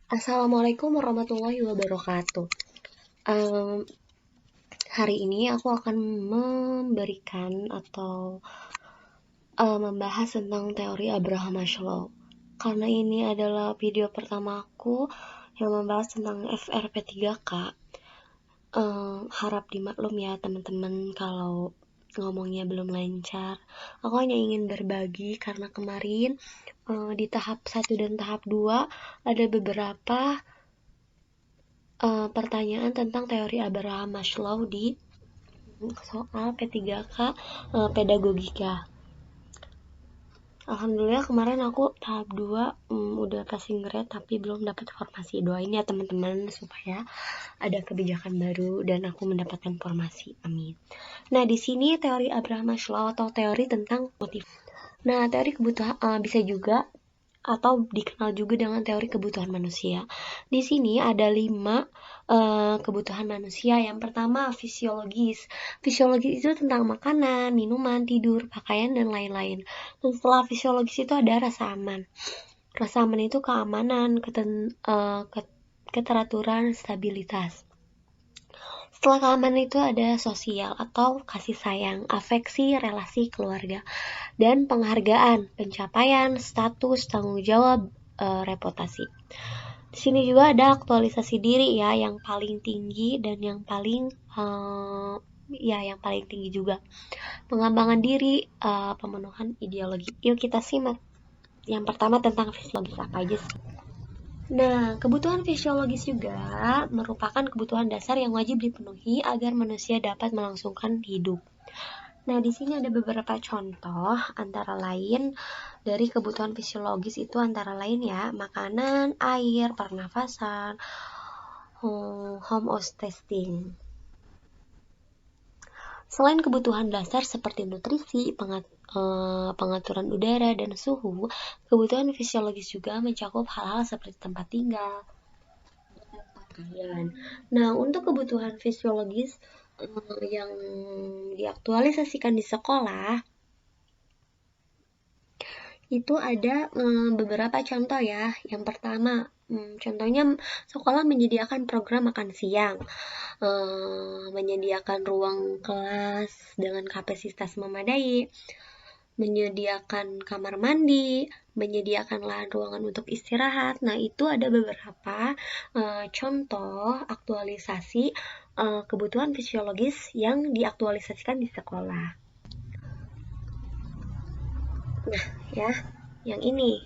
Assalamualaikum warahmatullahi wabarakatuh. Em, Hari ini aku akan memberikan atau membahas tentang teori Abraham Maslow. Karena ini adalah video pertamaku yang membahas tentang FRP3K. Harap dimaklum ya teman-teman kalau ngomongnya belum lancar. Aku hanya ingin berbagi karena kemarin di tahap 1 dan tahap 2 ada beberapa pertanyaan tentang teori Abraham Maslow di soal P3K pedagogika. Alhamdulillah kemarin aku tahap 2 udah passing grade tapi belum dapat formasi. Doain ya teman-teman supaya ada kebijakan baru dan aku mendapatkan formasi. Amin. Nah, di sini teori Abraham Maslow atau teori tentang motivasi. Nah, teori kebutuhan bisa juga atau dikenal juga dengan teori kebutuhan manusia. Di sini ada 5 kebutuhan manusia. Yang pertama fisiologis. Fisiologis itu tentang makanan, minuman, tidur, pakaian, dan lain-lain. Dan setelah fisiologis itu ada rasa aman. Rasa aman itu keamanan, keteraturan, stabilitas. Setelah keamanan itu ada sosial atau kasih sayang, afeksi, relasi keluarga, dan penghargaan, pencapaian, status, tanggung jawab, reputasi. Di sini juga ada aktualisasi diri ya, yang paling tinggi dan yang paling yang paling tinggi juga. Pengembangan diri, pemenuhan ideologi. Yuk kita simak. Yang pertama tentang fisiologis apa aja sih? Nah, kebutuhan fisiologis juga merupakan kebutuhan dasar yang wajib dipenuhi agar manusia dapat melangsungkan hidup. Nah, di sini ada beberapa contoh, antara lain dari kebutuhan fisiologis itu antara lain ya, makanan, air, pernafasan, homeostasis. Selain kebutuhan dasar seperti nutrisi, pengaturan udara, dan suhu, kebutuhan fisiologis juga mencakup hal-hal seperti tempat tinggal, pakaian. Nah, untuk kebutuhan fisiologis yang diaktualisasikan di sekolah, itu ada beberapa contoh ya. Yang pertama, contohnya sekolah menyediakan program makan siang, menyediakan ruang kelas dengan kapasitas memadai, menyediakan kamar mandi, menyediakan lahan ruangan untuk istirahat. Nah, itu ada beberapa contoh aktualisasi kebutuhan fisiologis yang diaktualisasikan di sekolah. Nah, ya, yang ini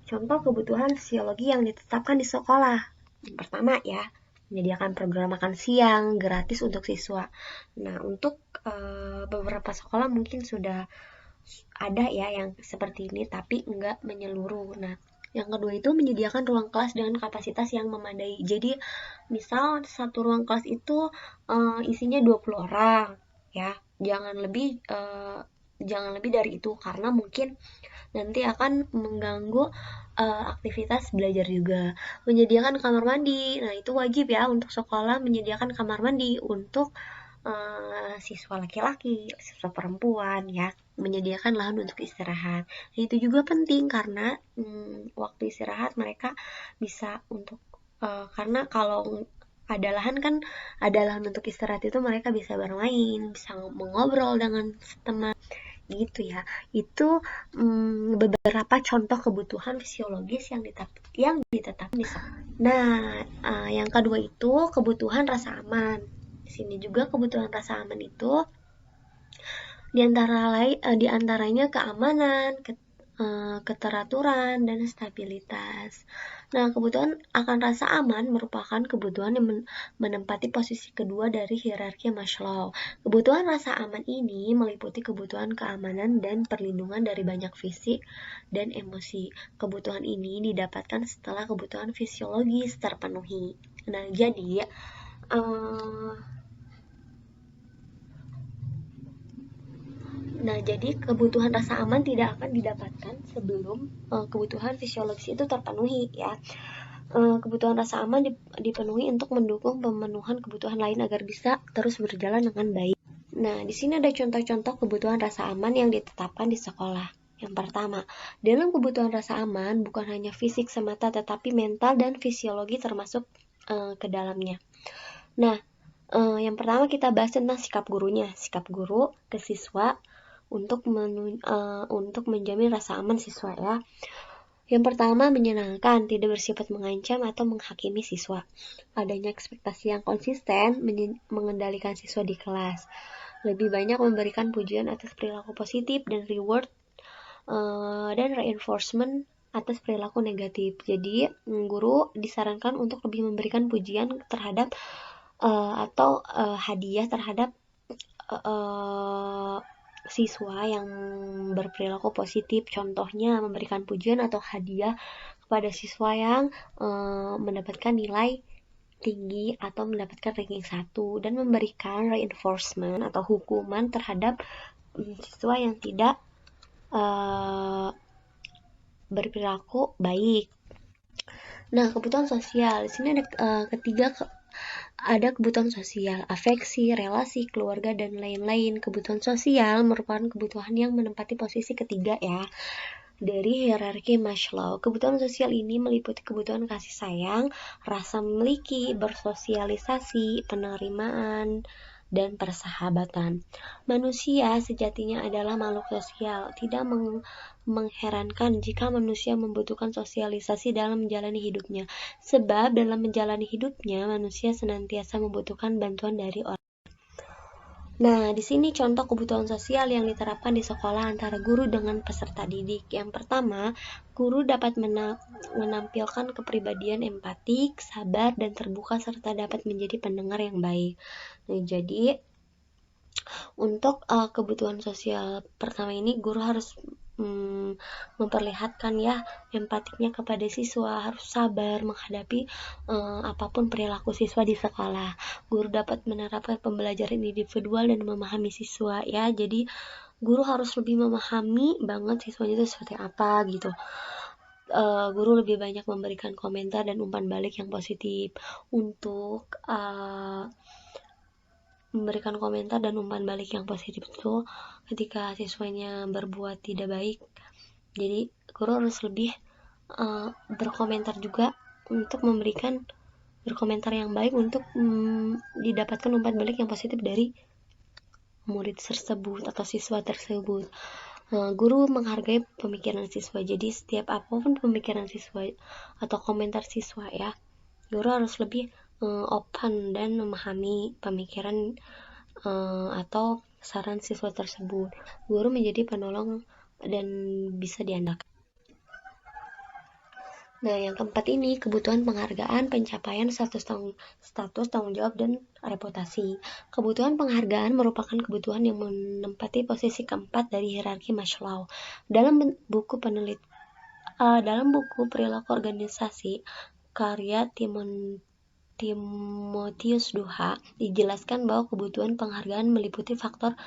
contoh kebutuhan fisiologi yang ditetapkan di sekolah. Yang pertama ya, menyediakan program makan siang gratis untuk siswa. Nah, untuk beberapa sekolah mungkin sudah ada ya yang seperti ini, tapi enggak menyeluruh. Nah, yang kedua itu menyediakan ruang kelas dengan kapasitas yang memadai. Jadi, misal satu ruang kelas itu isinya 20 orang, ya. Jangan lebih dari itu karena mungkin nanti akan mengganggu aktivitas belajar juga. Menyediakan kamar mandi. Nah, itu wajib ya untuk sekolah menyediakan kamar mandi untuk siswa laki-laki, siswa perempuan ya, menyediakan lahan untuk istirahat. Nah, itu juga penting karena waktu istirahat mereka bisa untuk karena kalau ada lahan kan, ada lahan untuk istirahat itu mereka bisa bermain, bisa mengobrol dengan teman gitu ya. Itu beberapa contoh kebutuhan fisiologis yang ditetapkan di sekolah. Nah, yang kedua itu kebutuhan rasa aman. Di sini juga kebutuhan rasa aman itu diantaranya keamanan, keteraturan, dan stabilitas. Nah, kebutuhan akan rasa aman merupakan kebutuhan yang menempati posisi kedua dari hierarki Maslow. Kebutuhan rasa aman ini meliputi kebutuhan keamanan dan perlindungan dari banyak fisik dan emosi. Kebutuhan ini didapatkan setelah kebutuhan fisiologis terpenuhi. Nah, jadi kebutuhan rasa aman tidak akan didapatkan sebelum kebutuhan fisiologis itu terpenuhi ya. Kebutuhan rasa aman dipenuhi untuk mendukung pemenuhan kebutuhan lain agar bisa terus berjalan dengan baik. Nah, di sini ada contoh-contoh kebutuhan rasa aman yang ditetapkan di sekolah. Yang pertama, dalam kebutuhan rasa aman bukan hanya fisik semata tetapi mental dan fisiologi termasuk ke dalamnya. Nah, yang pertama kita bahas tentang sikap gurunya. Sikap guru ke siswa untuk menjamin rasa aman siswa ya. Yang pertama, menyenangkan, tidak bersifat mengancam atau menghakimi siswa. Adanya ekspektasi yang konsisten mengendalikan siswa di kelas. Lebih banyak memberikan pujian atas perilaku positif dan reward dan reinforcement atas perilaku negatif. Jadi, guru disarankan untuk lebih memberikan pujian terhadap atau hadiah terhadap siswa yang berperilaku positif. Contohnya memberikan pujian atau hadiah kepada siswa yang mendapatkan nilai tinggi atau mendapatkan ranking 1 dan memberikan reinforcement atau hukuman terhadap siswa yang tidak berperilaku baik. Nah, kebutuhan sosial. Di sini ada ada kebutuhan sosial, afeksi, relasi, keluarga, dan lain-lain. Kebutuhan sosial merupakan kebutuhan yang menempati posisi ketiga ya dari hierarki Maslow. Kebutuhan sosial ini meliputi kebutuhan kasih sayang, rasa memiliki, bersosialisasi, penerimaan, dan persahabatan. Manusia sejatinya adalah makhluk sosial. Tidak mengherankan jika manusia membutuhkan sosialisasi dalam menjalani hidupnya. Sebab dalam menjalani hidupnya, manusia senantiasa membutuhkan bantuan dari orang. Nah, di sini contoh kebutuhan sosial yang diterapkan di sekolah antara guru dengan peserta didik. Yang pertama, guru dapat menampilkan kepribadian empatik, sabar, dan terbuka serta dapat menjadi pendengar yang baik. Nah, jadi untuk kebutuhan sosial pertama ini guru harus memperlihatkan ya empatiknya kepada siswa, harus sabar menghadapi apapun perilaku siswa di sekolah. Guru dapat menerapkan pembelajaran individual dan memahami siswa ya. Jadi guru harus lebih memahami banget siswanya itu seperti apa gitu. Guru lebih banyak memberikan komentar dan umpan balik yang positif. Untuk memberikan komentar dan umpan balik yang positif itu ketika siswanya berbuat tidak baik, jadi guru harus lebih berkomentar juga untuk memberikan berkomentar yang baik untuk didapatkan umpan balik yang positif dari murid tersebut atau siswa tersebut. Guru menghargai pemikiran siswa, jadi setiap apapun pemikiran siswa atau komentar siswa ya, guru harus lebih open dan memahami pemikiran atau saran siswa tersebut. Guru menjadi penolong dan bisa diandalkan. Nah, yang keempat ini kebutuhan penghargaan, pencapaian status tanggung jawab dan reputasi. Kebutuhan penghargaan merupakan kebutuhan yang menempati posisi keempat dari hierarki Maslow. Dalam buku perilaku organisasi karya Timotius Duha dijelaskan bahwa kebutuhan penghargaan meliputi faktor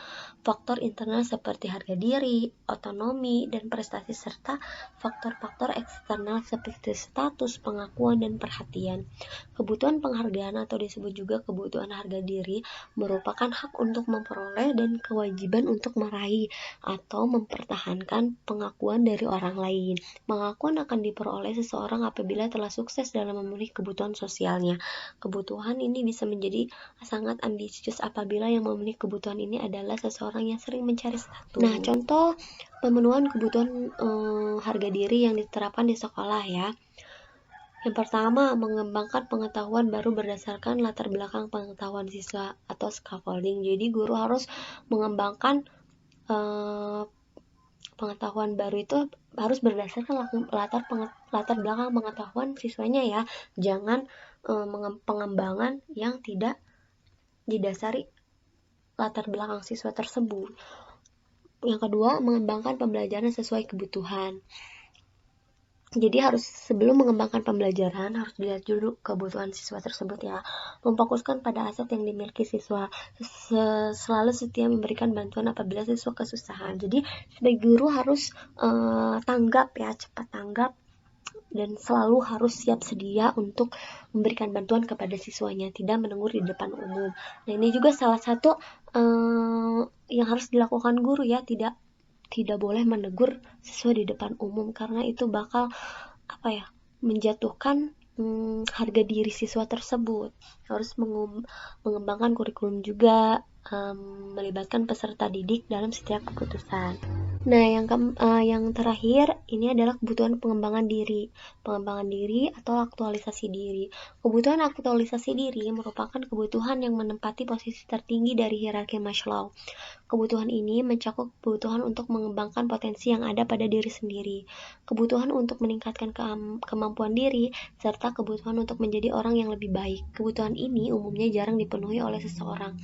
internal seperti harga diri, otonomi, dan prestasi serta faktor-faktor eksternal seperti status, pengakuan, dan perhatian. Kebutuhan penghargaan atau disebut juga kebutuhan harga diri merupakan hak untuk memperoleh dan kewajiban untuk meraih atau mempertahankan pengakuan dari orang lain. Pengakuan akan diperoleh seseorang apabila telah sukses dalam memenuhi kebutuhan sosialnya. Kebutuhan ini bisa menjadi sangat ambisius apabila yang memenuhi kebutuhan ini adalah seseorang yang sering mencari status. Nah, contoh pemenuhan kebutuhan harga diri yang diterapkan di sekolah ya. Yang pertama, mengembangkan pengetahuan baru berdasarkan latar belakang pengetahuan siswa atau scaffolding. Jadi guru harus mengembangkan pengetahuan baru itu harus berdasarkan latar belakang pengetahuan siswanya ya. Jangan pengembangan yang tidak didasari latar belakang siswa tersebut. Yang kedua, mengembangkan pembelajaran sesuai kebutuhan. Jadi harus sebelum mengembangkan pembelajaran harus dilihat dulu kebutuhan siswa tersebut ya. Memfokuskan pada aset yang dimiliki siswa. Selalu setia memberikan bantuan apabila siswa kesusahan. Jadi sebagai guru harus tanggap ya, cepat tanggap dan selalu harus siap sedia untuk memberikan bantuan kepada siswanya, tidak menunggu di depan umum. Nah, ini juga salah satu yang harus dilakukan guru ya, tidak tidak boleh menegur siswa di depan umum, karena itu bakal menjatuhkan harga diri siswa tersebut. Harus mengembangkan kurikulum juga, melibatkan peserta didik dalam setiap keputusan. Nah, yang terakhir ini adalah kebutuhan pengembangan diri. Pengembangan diri atau aktualisasi diri. Kebutuhan aktualisasi diri merupakan kebutuhan yang menempati posisi tertinggi dari hierarki Maslow. Kebutuhan ini mencakup kebutuhan untuk mengembangkan potensi yang ada pada diri sendiri, kebutuhan untuk meningkatkan kemampuan diri, serta kebutuhan untuk menjadi orang yang lebih baik. Kebutuhan ini umumnya jarang dipenuhi oleh seseorang.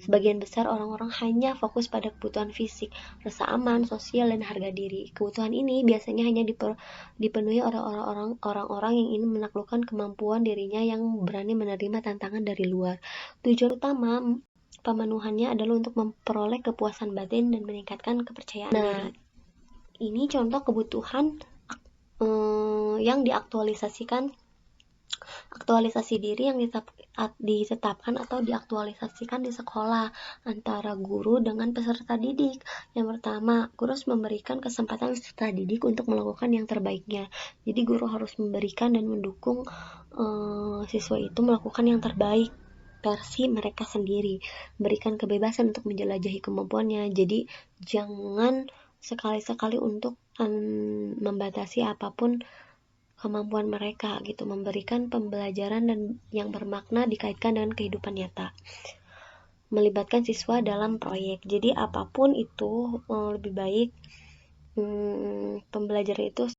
Sebagian besar orang-orang hanya fokus pada kebutuhan fisik, rasa aman, sosial, dan harga diri. Kebutuhan ini biasanya hanya dipenuhi oleh orang-orang yang ingin menaklukkan kemampuan dirinya, yang berani menerima tantangan dari luar. Tujuan utama pemenuhannya adalah untuk memperoleh kepuasan batin dan meningkatkan kepercayaan diri. Ini contoh kebutuhan yang aktualisasi diri yang ditetapkan atau diaktualisasikan di sekolah antara guru dengan peserta didik. Yang pertama, guru harus memberikan kesempatan peserta didik untuk melakukan yang terbaiknya. Jadi guru harus memberikan dan mendukung siswa itu melakukan yang terbaik versi mereka sendiri, berikan kebebasan untuk menjelajahi kemampuannya. Jadi jangan sekali-sekali untuk membatasi apapun kemampuan mereka gitu, memberikan pembelajaran dan yang bermakna dikaitkan dengan kehidupan nyata, melibatkan siswa dalam proyek. Jadi apapun itu lebih baik pembelajaran itu